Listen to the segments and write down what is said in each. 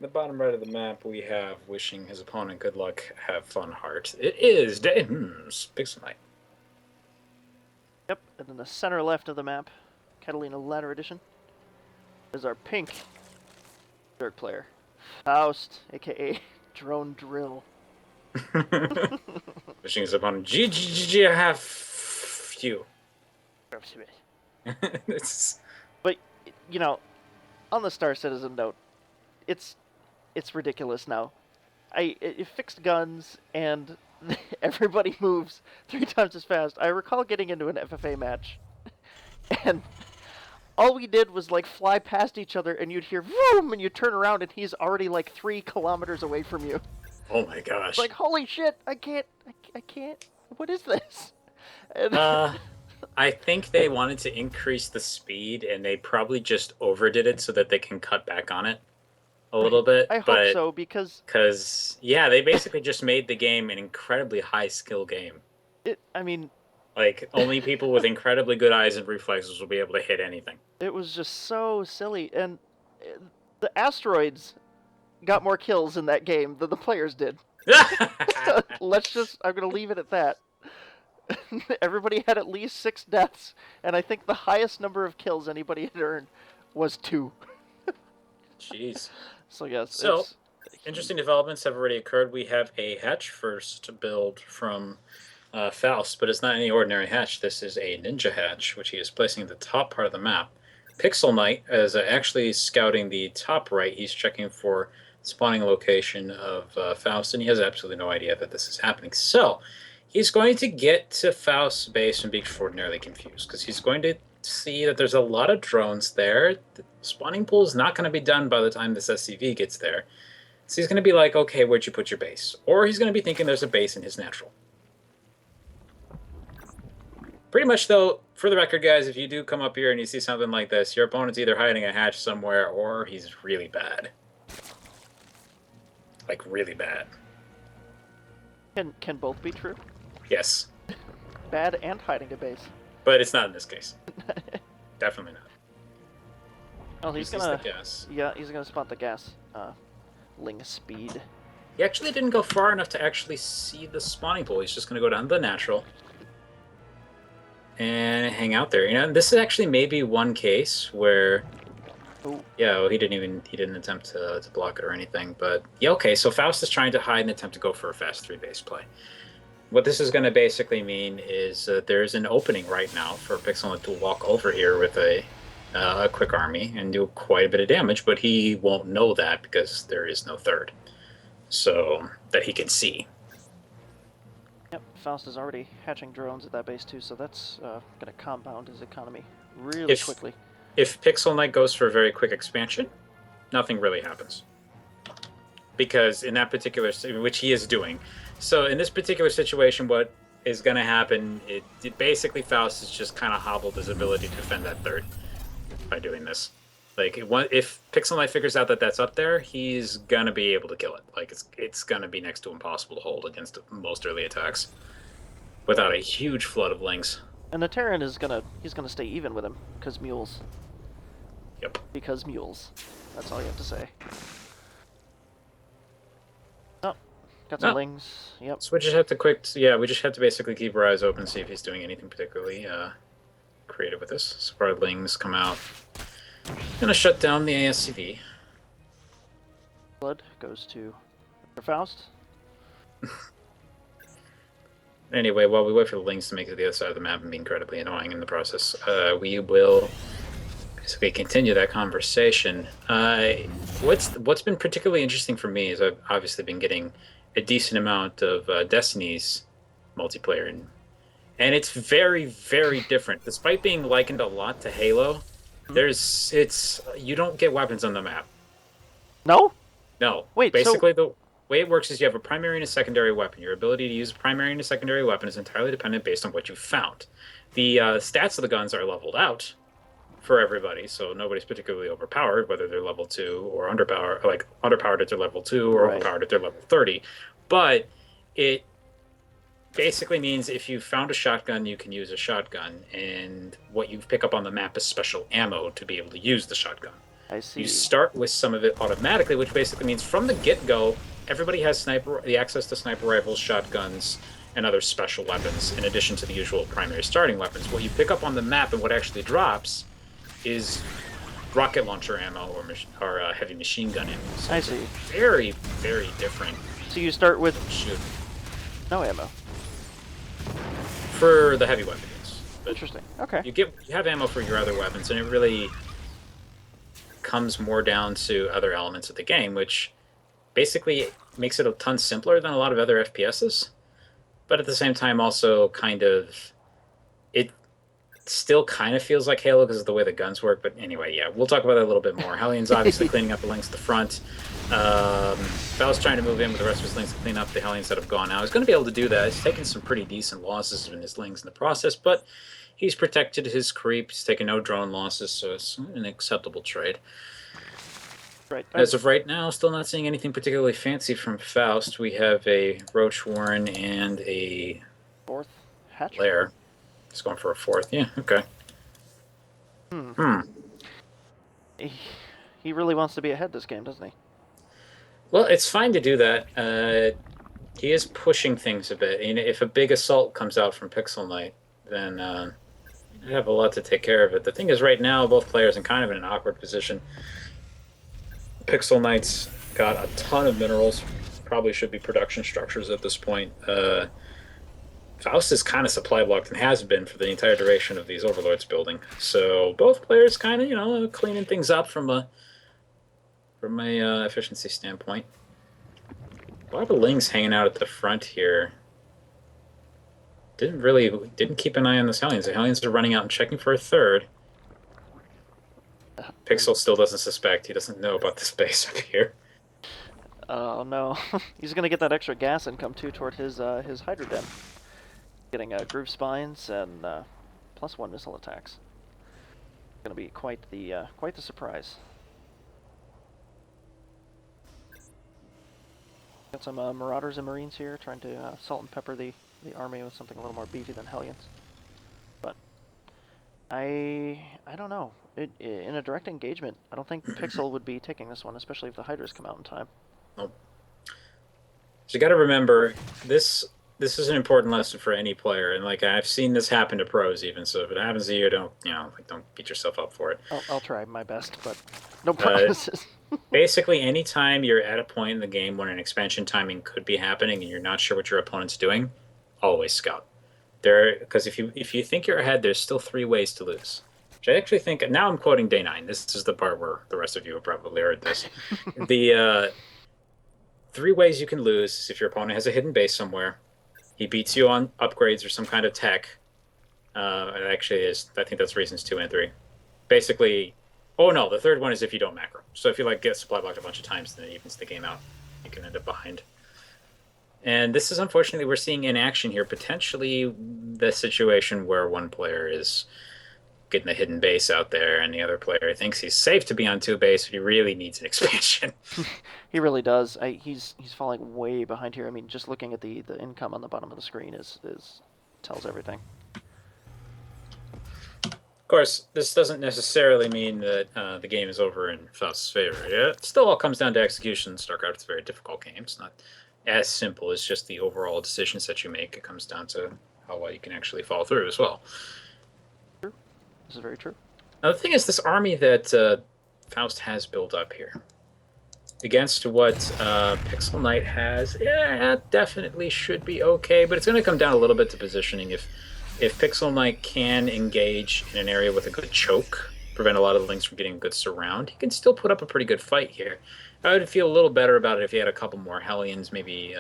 the bottom right of the map, we have wishing his opponent good luck, have fun, heart. It is PixelKnight. Yep, and then the center left of the map, Catalina Ladder Edition, is our pink third player, Faust, aka Drone Drill. Wishing his opponent GGG, I have you. It's But you know, on the Star Citizen note, it's ridiculous now. It fixed guns and everybody moves 3 times as fast. I recall getting into an FFA match, and all we did was like fly past each other, and you'd hear vroom, and you turn around, and he's already like 3 kilometers away from you. oh my gosh. Like, holy shit! I can't. I can't. What is this? And I think they wanted to increase the speed, and they probably just overdid it so that they can cut back on it a little bit. I hope But so, because yeah, they basically just made the game an incredibly high skill game. I mean, Like only people with incredibly good eyes and reflexes will be able to hit anything. it was just so silly, and the asteroids got more kills in that game than the players did. I'm gonna leave it at that. Everybody had at least 6 deaths, and I think the highest number of kills anybody had earned was 2. Jeez. So yes, So, interesting developments have already occurred. We have a hatch first build from Faust, but it's not any ordinary hatch. This is a ninja hatch, which he is placing at the top part of the map. PixelKnight is actually scouting the top right. He's checking for spawning location of Faust, and he has absolutely no idea that this is happening. So, he's going to get to Faust's base and be extraordinarily confused, because he's going to see that there's a lot of drones there. The spawning pool is not going to be done by the time this SCV gets there. So he's going to be like, okay, where'd you put your base? Or he's going to be thinking there's a base in his natural. Pretty much, though, for the record, guys, if you do come up here and you see something like this, your opponent's either hiding a hatch somewhere or he's really bad. Like, really bad. can both be true? Yes. Bad and hiding a base. But it's not in this case. Definitely not. Oh, he's He sees gonna. the gas. Yeah, he's gonna spot the gas. Ling speed. He actually didn't go far enough to actually see the spawning pool. He's just going to go down to the natural and hang out there. You know, and this is actually maybe one case where, Oh, yeah, well, he didn't attempt to block it or anything. But yeah, okay. So Faust is trying to hide and attempt to go for a fast 3-base play. What this is going to basically mean is there's an opening right now for PixelKnight to walk over here with a quick army and do quite a bit of damage, but he won't know that because there is no third, so that he can see. yep. Faust is already hatching drones at that base too, so that's gonna compound his economy really quickly. If PixelKnight goes for a very quick expansion, nothing really happens. Because in that particular, which he is doing, so in this particular situation, what is going to happen, it basically Faust has just kind of hobbled his ability to defend that third by doing this. Like, if PixelKnight figures out that that's up there, he's going to be able to kill it. Like, it's going to be next to impossible to hold against most early attacks without a huge flood of links. And the Terran is gonna stay even with him because mules. Yep. Because mules. That's all you have to say. Oh, got some lings. Yep. So we just have to basically keep our eyes open, see if he's doing anything particularly creative with this. So our lings come out. Gonna shut down the ASCV. Blood goes to Mr. Faust. Anyway, while we wait for the lings to make it to the other side of the map and be incredibly annoying in the process, we will basically continue that conversation. What's been particularly interesting for me is I've obviously been getting a decent amount of Destiny's multiplayer, and it's very, very different. Despite being likened a lot to Halo, you don't get weapons on the map. No? No. Wait, basically the way it works is you have a primary and a secondary weapon. Your ability to use a primary and a secondary weapon is entirely dependent based on what you found. The stats of the guns are leveled out for everybody, so nobody's particularly overpowered, whether they're level 2 or underpowered at their level 2 or overpowered at their level 30. But it basically means if you found a shotgun, you can use a shotgun, and what you pick up on the map is special ammo to be able to use the shotgun. I You see. start with some of it automatically, which basically means from the get-go, everybody has the access to sniper rifles, shotguns, and other special weapons, in addition to the usual primary starting weapons. What you pick up on the map and what actually drops is rocket launcher ammo or heavy machine gun ammo. So I it's a see. very, very different So you start with shoot no ammo. for the heavy weapons. But Interesting. Okay. you have ammo for your other weapons, and it really comes more down to other elements of the game, which basically makes it a ton simpler than a lot of other FPSs. But at the same time, also kind of it still kind of feels like Halo because of the way the guns work. But anyway, yeah, we'll talk about that a little bit more. Hellions obviously cleaning up the links at the front. Faust trying to move in with the rest of his links to clean up the Hellions that have gone out. He's going to be able to do that. He's taken some pretty decent losses in his links in the process, but he's protected his creep. He's taken no drone losses, so it's an acceptable trade. Right. As of right now, still not seeing anything particularly fancy from Faust. We have a Roach Warren and a Fourth hatch. Lair. He's going for a fourth. Yeah, okay. Hmm. Hmm. He really wants to be ahead this game, doesn't he? Well, it's fine to do that. He is pushing things a bit. You know, if a big assault comes out from PixelKnight, then I have a lot to take care of it. The thing is, right now, both players are kind of in an awkward position. PixelKnight's got a ton of minerals. Probably should be production structures at this point. Faust is kind of supply blocked and has been for the entire duration of these Overlords building. So both players kind of, cleaning things up from a efficiency standpoint. A lot of Lings hanging out at the front here. Didn't keep an eye on the Hellions. The Hellions are running out and checking for a third. Pixel still doesn't suspect. He doesn't know about this base up here. Oh no, he's gonna get that extra gas income too toward his Hydra Den. Getting groove spines and +1 missile attacks. Gonna be quite the surprise. Got some Marauders and Marines here, trying to salt and pepper the army with something a little more beefy than Hellions. But I don't know. In a direct engagement, I don't think Pixel would be taking this one, especially if the Hydras come out in time. Nope. So you got to remember this is an important lesson for any player, and like I've seen this happen to pros even. So if it happens to you, don't beat yourself up for it. I'll try my best, but no Uh, promises. Basically, anytime you're at a point in the game when an expansion timing could be happening and you're not sure what your opponent's doing, always scout. Because if you think you're ahead, there's still 3 ways to lose. Which I actually think now I'm quoting Day 9. This is the part where the rest of you have probably heard this. The 3 ways you can lose is if your opponent has a hidden base somewhere, he beats you on upgrades or some kind of tech. It actually is. I think that's reasons 2 and 3. Basically, oh no, the third one is if you don't macro. So if you get supply blocked a bunch of times, then it evens the game out. You can end up behind. And this is unfortunately we're seeing in action here potentially the situation where one player is getting a hidden base out there, and the other player thinks he's safe to be on 2 base, but he really needs an expansion. He really does. He's falling way behind here. I mean, just looking at the income on the bottom of the screen is tells everything. Of course, this doesn't necessarily mean that the game is over in Faust's favor. Yeah, it still all comes down to execution. StarCraft is a very difficult game. It's not as simple as just the overall decisions that you make. It comes down to how well you can actually follow through as well. True. This is very true. Now, the thing is, this army that Faust has built up here, against what PixelKnight has, yeah, definitely should be okay, but it's going to come down a little bit to positioning. If PixelKnight can engage in an area with a good choke, prevent a lot of the links from getting a good surround, he can still put up a pretty good fight here. I would feel a little better about it if he had a couple more Hellions, maybe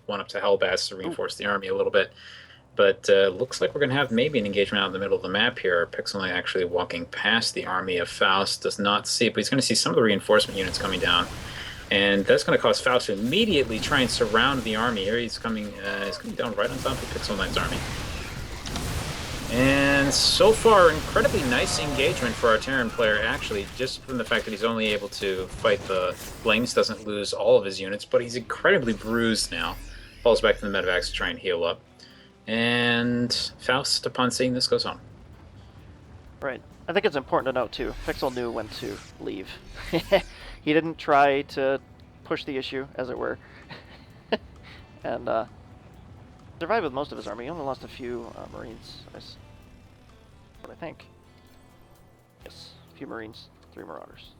one up to Hellbats to reinforce the army a little bit. But looks like we're going to have maybe an engagement out in the middle of the map here. PixelKnight actually walking past the army of Faust, does not see it, but he's going to see some of the reinforcement units coming down. And that's going to cause Faust to immediately try and surround the army here. He's coming down right on top of PixelKnight's army. And so far, incredibly nice engagement for our Terran player, actually, just from the fact that he's only able to fight the Lings, doesn't lose all of his units, but he's incredibly bruised now. Falls back to the medevacs to try and heal up. And Faust, upon seeing this, goes home. Right. I think it's important to note too. Pixel knew when to leave. He didn't try to push the issue, as it were, and survived with most of his army. He only lost a few Marines. What I think. Yes, a few Marines, 3 Marauders.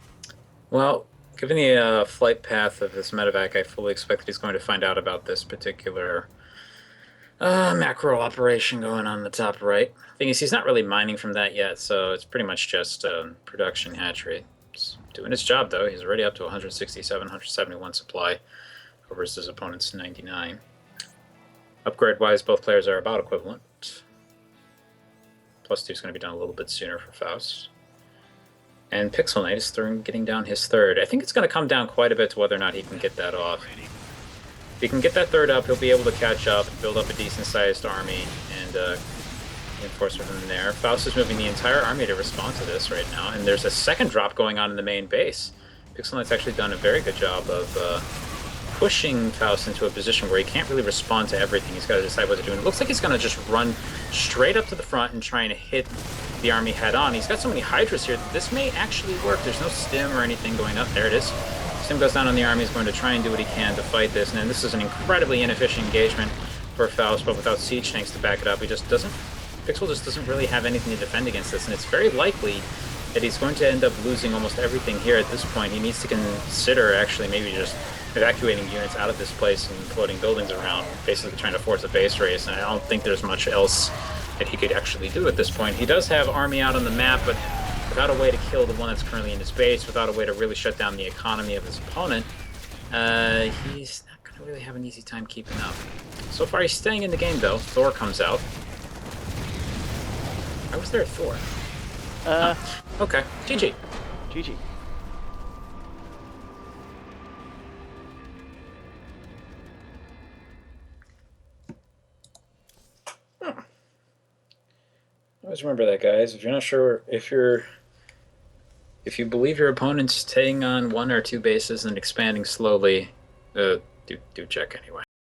Well, given the flight path of this medevac, I fully expect that he's going to find out about this particular macro operation going on in the top right. Thing is, he's not really mining from that yet, so it's pretty much just production hatchery. It's doing its job, though. He's already up to 167, 171 supply over his opponent's 99. Upgrade-wise, both players are about equivalent. +2 is going to be done a little bit sooner for Faust. And PixelKnight is getting down his third. I think it's going to come down quite a bit to whether or not he can get that off. If he can get that third up, he'll be able to catch up, build up a decent-sized army, and reinforce from there. Faust is moving the entire army to respond to this right now, and there's a second drop going on in the main base. PixelKnight's actually done a very good job of pushing Faust into a position where he can't really respond to everything. He's got to decide what to do. And it looks like he's going to just run straight up to the front and try and hit the army head-on. He's got so many Hydras here that this may actually work. There's no stim or anything going up. There it is. Stim goes down on the army. He's going to try and do what he can to fight this. And this is an incredibly inefficient engagement for Faust, but without siege tanks to back it up, he just doesn't... Pixel just doesn't really have anything to defend against this, and it's very likely that he's going to end up losing almost everything here at this point. He needs to consider actually maybe just evacuating units out of this place and floating buildings around, basically trying to force a base race, and I don't think there's much else that he could actually do at this point. He does have army out on the map, but without a way to kill the one that's currently in his base, without a way to really shut down the economy of his opponent, he's not going to really have an easy time keeping up. So far, he's staying in the game, though. Thor comes out. Why was there a Thor? Okay. GG. GG. Always remember that, guys. If you're not sure, if you believe your opponent's staying on 1 or 2 bases and expanding slowly, do check anyway.